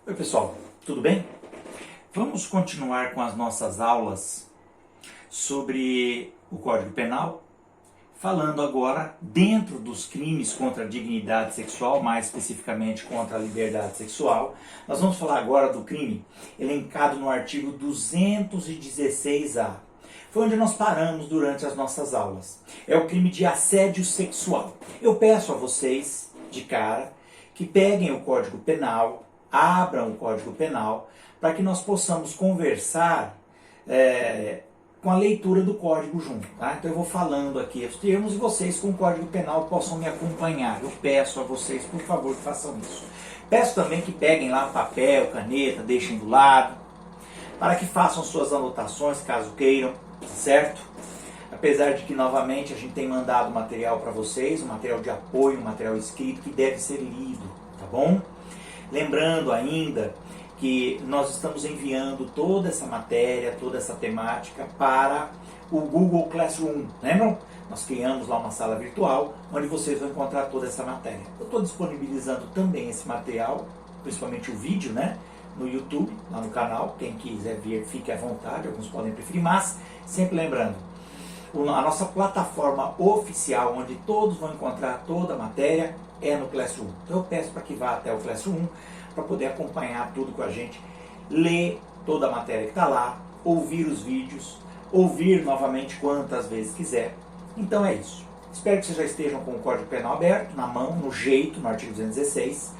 Oi pessoal, tudo bem? Vamos continuar com as nossas aulas sobre o Código Penal, falando agora dentro dos crimes contra a dignidade sexual, mais especificamente contra a liberdade sexual. Nós vamos falar agora do crime elencado no artigo 216-A. Foi onde nós paramos durante as nossas aulas. É o crime de assédio sexual. Eu peço a vocês, de cara, que peguem o Código Penal, abram o Código Penal, para que nós possamos conversar com a leitura do Código junto. Tá? Então eu vou falando aqui os termos e vocês com o Código Penal possam me acompanhar. Eu peço a vocês, por favor, que façam isso. Peço também que peguem lá papel, caneta, deixem do lado, para que façam suas anotações, caso queiram, certo? Apesar de que, novamente, a gente tem mandado material para vocês, um material de apoio, um material escrito que deve ser lido, tá bom? Lembrando ainda que nós estamos enviando toda essa matéria, toda essa temática para o Google Classroom, lembram? Nós criamos lá uma sala virtual onde vocês vão encontrar toda essa matéria. Eu estou disponibilizando também esse material, principalmente o vídeo, né? No YouTube, lá no canal. Quem quiser ver, fique à vontade, alguns podem preferir, mas sempre lembrando, a nossa plataforma oficial, onde todos vão encontrar toda a matéria, é no Classroom. Então eu peço para que vá até o Classroom, para poder acompanhar tudo com a gente, ler toda a matéria que está lá, ouvir os vídeos, ouvir novamente quantas vezes quiser. Então é isso. Espero que vocês já estejam com o Código Penal aberto, na mão, no jeito, no artigo 216,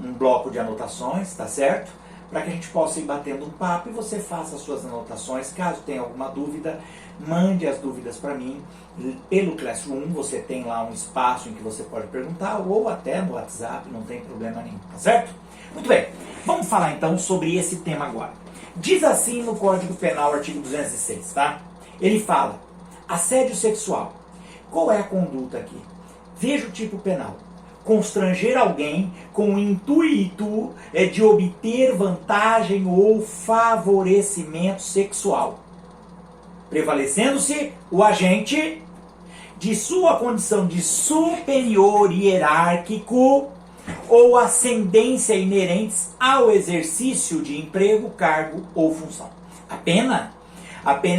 um bloco de anotações, tá certo? Para que a gente possa ir batendo um papo e você faça as suas anotações. Caso tenha alguma dúvida, mande as dúvidas para mim pelo Classroom. Você tem lá um espaço em que você pode perguntar, ou até no WhatsApp, não tem problema nenhum, tá certo? Muito bem, vamos falar então sobre esse tema agora. Diz assim no Código Penal, artigo 206, tá? Ele fala, assédio sexual. Qual é a conduta aqui? Veja o tipo penal. Constranger alguém com o intuito de obter vantagem ou favorecimento sexual, prevalecendo-se o agente de sua condição de superior hierárquico ou ascendência inerentes ao exercício de emprego, cargo ou função. A pena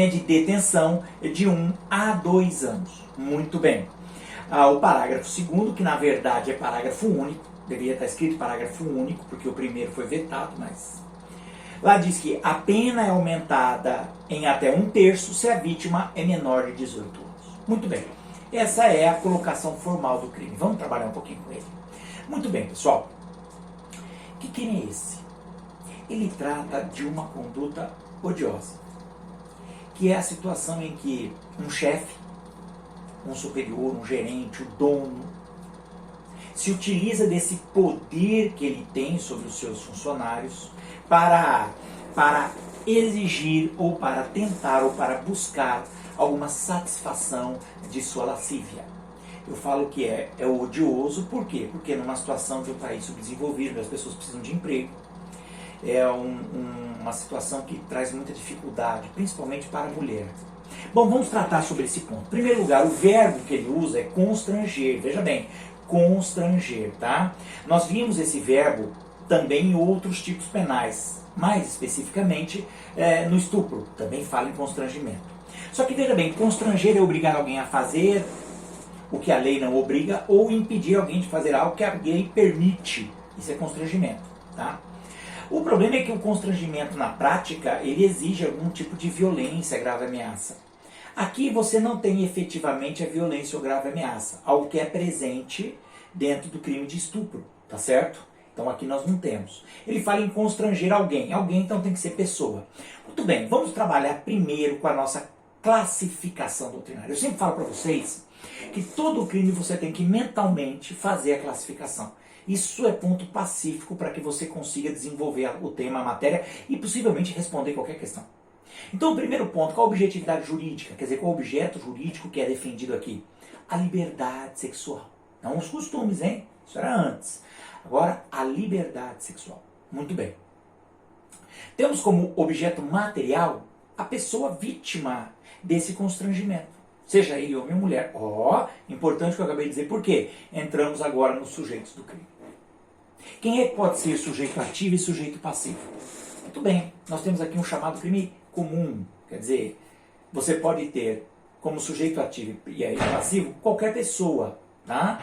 é de detenção de 1 a 2 anos. Muito bem. O parágrafo 2º, que na verdade é parágrafo único, deveria estar escrito parágrafo único, porque o primeiro foi vetado, mas lá diz que a pena é aumentada em até 1/3 se a vítima é menor de 18 anos. Muito bem, essa é a colocação formal do crime. Vamos trabalhar um pouquinho com ele. Muito bem, pessoal. Que crime é esse? Ele trata de uma conduta odiosa, que é a situação em que um chefe, um superior, um gerente, o dono, se utiliza desse poder que ele tem sobre os seus funcionários para exigir ou para tentar ou para buscar alguma satisfação de sua lascívia. Eu falo que é odioso, por quê? Porque numa situação de um país subdesenvolvido, as pessoas precisam de emprego, é uma situação que traz muita dificuldade, principalmente para a mulher. Bom, vamos tratar sobre esse ponto. Em primeiro lugar, o verbo que ele usa é constranger. Veja bem, constranger, tá? Nós vimos esse verbo também em outros tipos penais, mais especificamente no estupro, também fala em constrangimento. Só que veja bem, constranger é obrigar alguém a fazer o que a lei não obriga ou impedir alguém de fazer algo que a lei permite. Isso é constrangimento, tá? O problema é que o constrangimento na prática, ele exige algum tipo de violência, grave ameaça. Aqui você não tem efetivamente a violência ou grave ameaça, algo que é presente dentro do crime de estupro, tá certo? Então aqui nós não temos. Ele fala em constranger alguém. Alguém então tem que ser pessoa. Muito bem, vamos trabalhar primeiro com a nossa classificação doutrinária. Eu sempre falo para vocês que todo crime você tem que mentalmente fazer a classificação. Isso é ponto pacífico para que você consiga desenvolver o tema, a matéria e possivelmente responder qualquer questão. Então o primeiro ponto, qual a objetividade jurídica? Quer dizer, qual o objeto jurídico que é defendido aqui? A liberdade sexual. Não os costumes, hein? Isso era antes. Agora, a liberdade sexual. Muito bem. Temos como objeto material a pessoa vítima desse constrangimento. Seja ele homem ou mulher. Importante que eu acabei de dizer. Por quê? Entramos agora nos sujeitos do crime. Quem é que pode ser sujeito ativo e sujeito passivo? Muito bem, nós temos aqui um chamado crime comum, quer dizer, você pode ter como sujeito ativo e aí passivo qualquer pessoa, tá?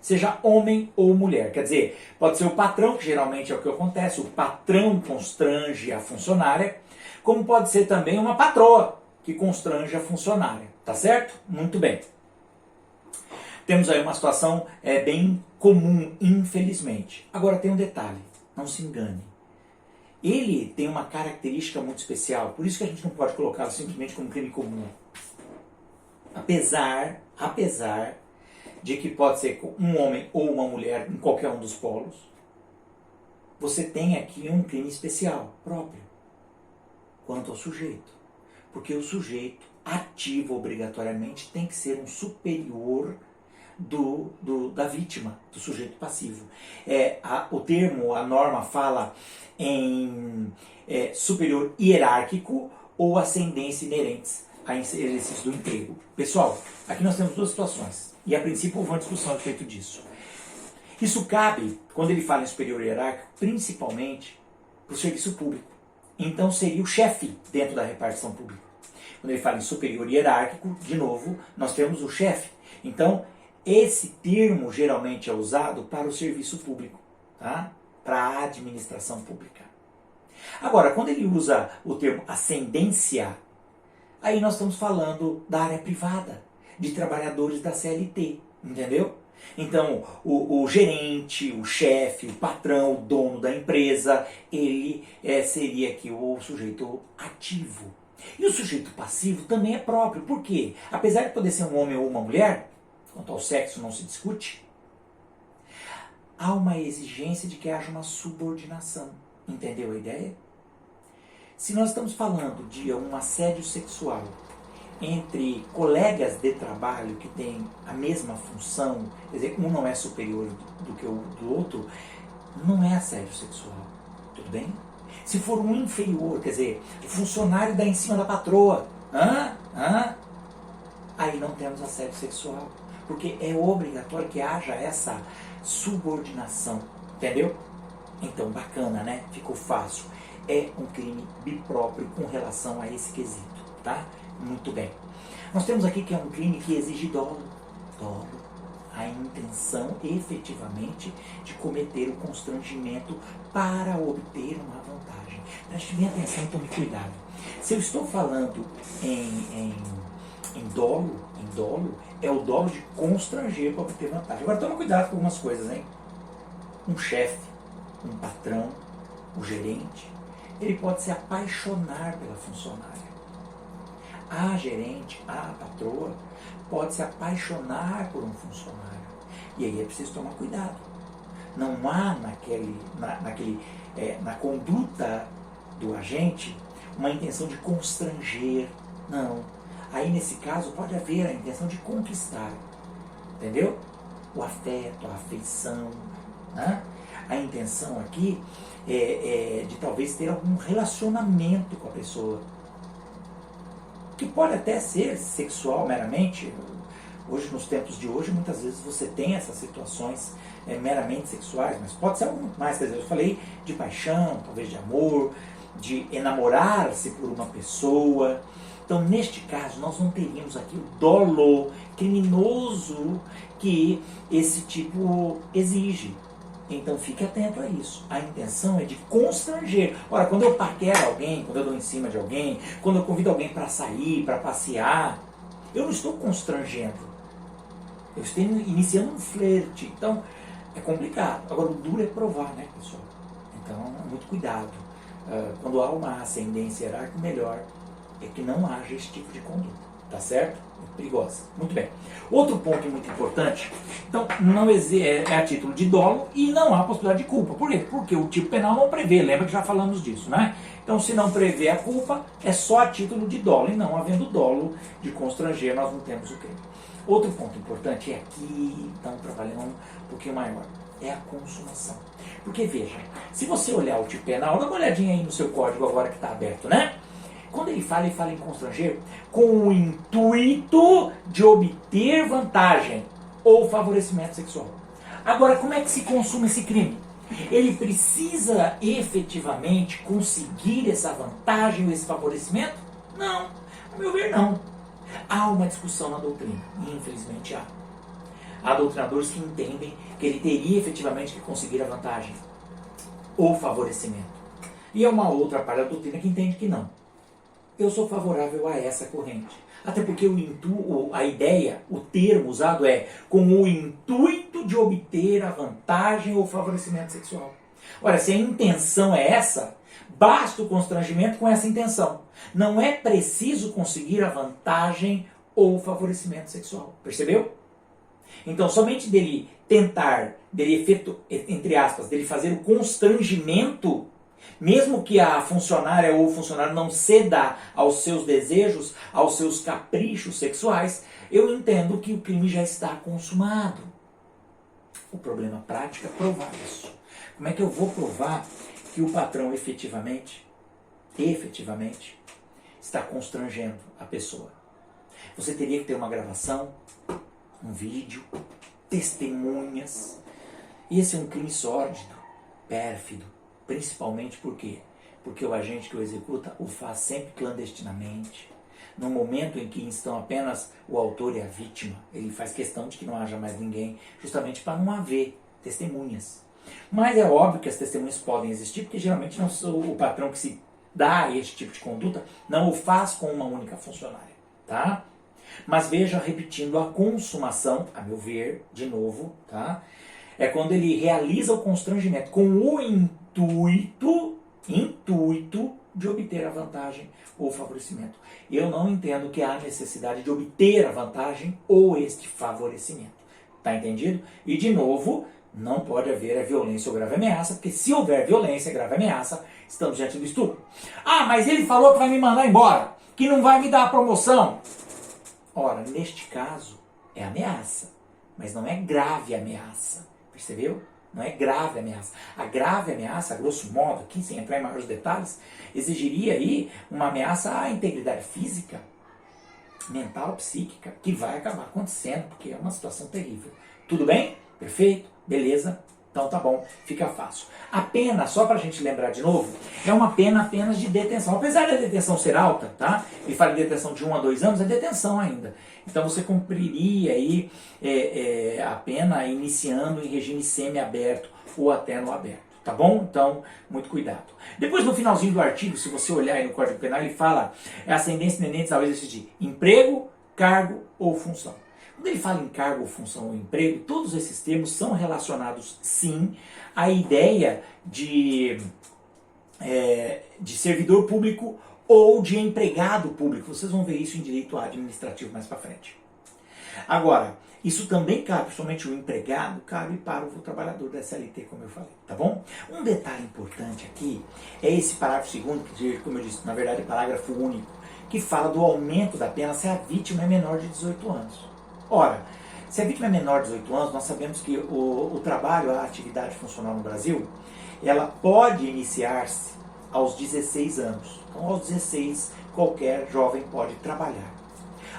Seja homem ou mulher, quer dizer, pode ser o patrão, que geralmente é o que acontece, o patrão constrange a funcionária, como pode ser também uma patroa que constrange a funcionária, tá certo? Muito bem. Temos aí uma situação bem comum, infelizmente. Agora tem um detalhe, não se engane. Ele tem uma característica muito especial, por isso que a gente não pode colocá-lo simplesmente como crime comum. Apesar de que pode ser um homem ou uma mulher em qualquer um dos polos, você tem aqui um crime especial próprio quanto ao sujeito. Porque o sujeito ativo obrigatoriamente tem que ser um superior da vítima, do sujeito passivo. O termo, a norma fala em superior hierárquico ou ascendência inerentes a exercício do emprego. Pessoal, aqui nós temos duas situações. E a princípio houve uma discussão a respeito disso. Isso cabe, quando ele fala em superior hierárquico, principalmente para o serviço público. Então seria o chefe dentro da repartição pública. Quando ele fala em superior hierárquico, de novo, nós temos o chefe. Então, esse termo geralmente é usado para o serviço público, tá? Para a administração pública. Agora, quando ele usa o termo ascendência, aí nós estamos falando da área privada, de trabalhadores da CLT, entendeu? Então, o gerente, o chefe, o patrão, o dono da empresa, ele seria aqui o sujeito ativo. E o sujeito passivo também é próprio. Por quê? Apesar de poder ser um homem ou uma mulher, quanto ao sexo não se discute, há uma exigência de que haja uma subordinação. Entendeu a ideia? Se nós estamos falando de um assédio sexual entre colegas de trabalho que têm a mesma função, quer dizer, um não é superior do que o do outro, não é assédio sexual. Tudo bem? Se for um inferior, quer dizer, o funcionário dá em cima da patroa, aí não temos assédio sexual. Porque é obrigatório que haja essa subordinação. Entendeu? Então, bacana, né? Ficou fácil. É um crime bipróprio com relação a esse quesito, tá? Muito bem. Nós temos aqui que é um crime que exige dolo. Dolo. A intenção, efetivamente, de cometer o constrangimento para obter uma vantagem. Preste bem atenção e tome cuidado. Se eu estou falando em dolo, é o dolo de constranger para obter vantagem. Agora toma cuidado com algumas coisas, hein? Um chefe, um patrão, o gerente, ele pode se apaixonar pela funcionária. A gerente, a patroa, pode se apaixonar por um funcionário. E aí é preciso tomar cuidado. Não há na conduta do agente uma intenção de constranger. Não. Aí nesse caso pode haver a intenção de conquistar. Entendeu? O afeto, a afeição. Né? A intenção aqui é de talvez ter algum relacionamento com a pessoa. Que pode até ser sexual meramente. Hoje, nos tempos de hoje, muitas vezes você tem essas situações meramente sexuais, mas pode ser algo muito mais. Quer dizer, eu falei de paixão, talvez de amor, de enamorar-se por uma pessoa. Então, neste caso, nós não teríamos aqui o dolo criminoso que esse tipo exige. Então, fique atento a isso. A intenção é de constranger. Ora, quando eu paquero alguém, quando eu dou em cima de alguém, quando eu convido alguém para sair, para passear, eu não estou constrangendo. Eu estou iniciando um flerte. Então, é complicado. Agora, o duro é provar, né, pessoal? Então, muito cuidado. Quando há uma ascendência hierárquica, melhor é que não haja esse tipo de conduta. Tá certo? Muito perigosa. Muito bem. Outro ponto muito importante, então, não é a título de dolo e não há possibilidade de culpa. Por quê? Porque o tipo penal não prevê, lembra que já falamos disso, né? Então, se não prevê a culpa, é só a título de dolo. E não havendo dolo de constranger, nós não temos o crime. Outro ponto importante é aqui, então, trabalhando um pouquinho maior, é a consumação. Porque, veja, se você olhar o tipo penal, dá uma olhadinha aí no seu código agora que está aberto, né? Quando ele fala em constranger com o intuito de obter vantagem ou favorecimento sexual. Agora, como é que se consuma esse crime? Ele precisa efetivamente conseguir essa vantagem ou esse favorecimento? Não, a meu ver não. Há uma discussão na doutrina, e infelizmente há. Há doutrinadores que entendem que ele teria efetivamente que conseguir a vantagem ou favorecimento. E é uma outra parte da doutrina que entende que não. Eu sou favorável a essa corrente. Até porque a ideia, o termo usado é com o intuito de obter a vantagem ou favorecimento sexual. Ora, se a intenção é essa, basta o constrangimento com essa intenção. Não é preciso conseguir a vantagem ou favorecimento sexual. Percebeu? Então, somente dele tentar, entre aspas, dele fazer o constrangimento, mesmo que a funcionária ou o funcionário não ceda aos seus desejos, aos seus caprichos sexuais, eu entendo que o crime já está consumado. O problema prático é provar isso. Como é que eu vou provar que o patrão efetivamente está constrangendo a pessoa? Você teria que ter uma gravação, um vídeo, testemunhas. E esse é um crime sórdido, pérfido, principalmente por quê? Porque o agente que o executa o faz sempre clandestinamente, no momento em que estão apenas o autor e a vítima. Ele faz questão de que não haja mais ninguém, justamente para não haver testemunhas. Mas é óbvio que as testemunhas podem existir, porque geralmente não sou o patrão que se dá a este tipo de conduta não o faz com uma única funcionária, tá? Mas veja, repetindo, a consumação, a meu ver, de novo, tá? É quando ele realiza o constrangimento com o intuito de obter a vantagem ou favorecimento. Eu não entendo que há necessidade de obter a vantagem ou este favorecimento. Tá entendido? E, de novo, não pode haver a violência ou grave ameaça, porque se houver violência, grave ameaça, estamos diante do estupro. Ah, mas ele falou que vai me mandar embora, que não vai me dar a promoção. Ora, neste caso, é ameaça, mas não é grave ameaça, percebeu? Não é grave ameaça. A grave ameaça, a grosso modo, aqui sem entrar em maiores detalhes, exigiria aí uma ameaça à integridade física, mental, psíquica, que vai acabar acontecendo, porque é uma situação terrível. Tudo bem? Perfeito? Beleza? Então tá bom, fica fácil. A pena, só pra gente lembrar de novo, é uma pena apenas de detenção. Apesar da detenção ser alta, tá? Ele fala de detenção de 1 a 2 anos, é detenção ainda. Então você cumpriria aí a pena iniciando em regime semi-aberto ou até no aberto, tá bom? Então, muito cuidado. Depois no finalzinho do artigo, se você olhar aí no Código Penal, ele fala ascendência inendentes ao exercício de emprego, cargo ou função. Quando ele fala em cargo, função ou emprego, todos esses termos são relacionados, sim, à ideia de servidor público ou de empregado público. Vocês vão ver isso em direito administrativo mais para frente. Agora, isso também cabe, principalmente o empregado, cabe para o trabalhador da CLT, como eu falei, tá bom? Um detalhe importante aqui é esse parágrafo segundo, que, como eu disse, na verdade é parágrafo único, que fala do aumento da pena se a vítima é menor de 18 anos. Ora, se a vítima é menor de 18 anos, nós sabemos que o trabalho, a atividade funcional no Brasil, ela pode iniciar-se aos 16 anos. Então, aos 16, qualquer jovem pode trabalhar.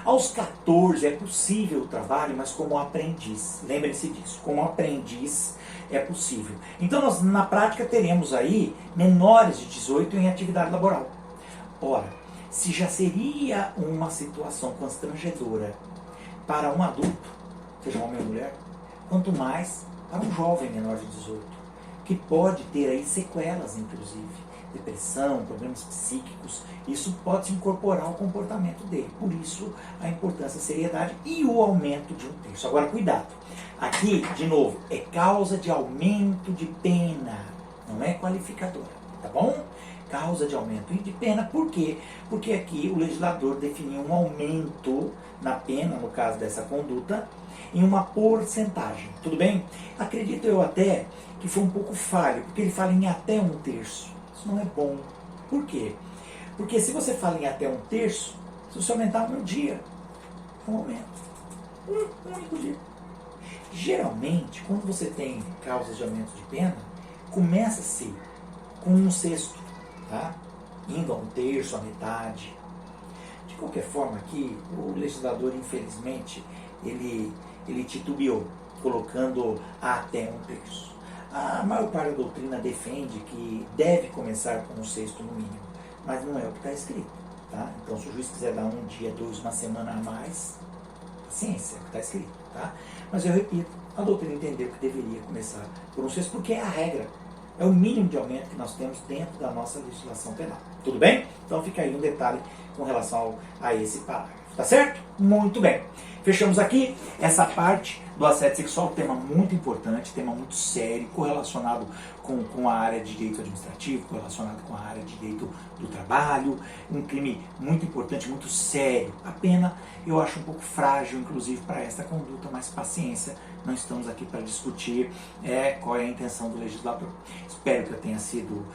Aos 14 é possível o trabalho, mas como aprendiz. Lembre-se disso, como aprendiz é possível. Então, nós na prática teremos aí menores de 18 em atividade laboral. Ora, se já seria uma situação constrangedora para um adulto, seja homem ou mulher, quanto mais para um jovem menor de 18, que pode ter aí sequelas, inclusive, depressão, problemas psíquicos, isso pode se incorporar ao comportamento dele. Por isso, a importância, a seriedade e o aumento de 1/3. Agora, cuidado. Aqui, de novo, é causa de aumento de pena, não é qualificadora, tá bom? Causa de aumento de pena, por quê? Porque aqui o legislador definiu um aumento na pena, no caso dessa conduta, em uma porcentagem, tudo bem? Acredito eu até que foi um pouco falho, porque ele fala em até 1/3. Isso não é bom. Por quê? Porque se você fala em até 1/3, se você aumentar um dia, é um aumento. Um único dia. Geralmente, quando você tem causas de aumento de pena, começa-se com 1/6, tá? Indo a 1/3, a metade. De qualquer forma, aqui, o legislador, infelizmente, ele titubeou, colocando até 1/3. A maior parte da doutrina defende que deve começar com o sexto no mínimo, mas não é o que está escrito. Tá? Então, se o juiz quiser dar um dia, 2, uma semana a mais, paciência, é o que está escrito. Tá? Mas eu repito, a doutrina entendeu que deveria começar por um sexto, porque é a regra. É o mínimo de aumento que nós temos dentro da nossa legislação penal. Tudo bem? Então fica aí um detalhe com relação a esse parágrafo. Tá certo? Muito bem. Fechamos aqui essa parte do assédio sexual, tema muito importante, tema muito sério, correlacionado com a área de direito administrativo, correlacionado com a área de direito do trabalho, um crime muito importante, muito sério. A pena eu acho um pouco frágil, inclusive, para esta conduta, mas paciência, não estamos aqui para discutir qual é a intenção do legislador. Espero que eu tenha sido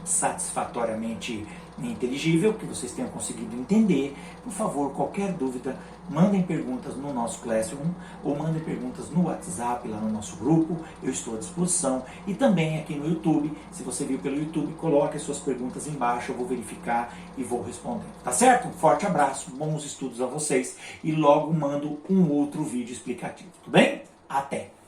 satisfatoriamente inteligível, que vocês tenham conseguido entender. Por favor, qualquer dúvida, mandem perguntas no nosso Classroom ou mandem perguntas no WhatsApp, lá no nosso grupo, eu estou à disposição. E também aqui no YouTube, se você viu pelo YouTube, coloque as suas perguntas embaixo, eu vou verificar e vou responder. Tá certo? Um forte abraço, bons estudos a vocês e logo mando um outro vídeo explicativo, tudo bem? Até!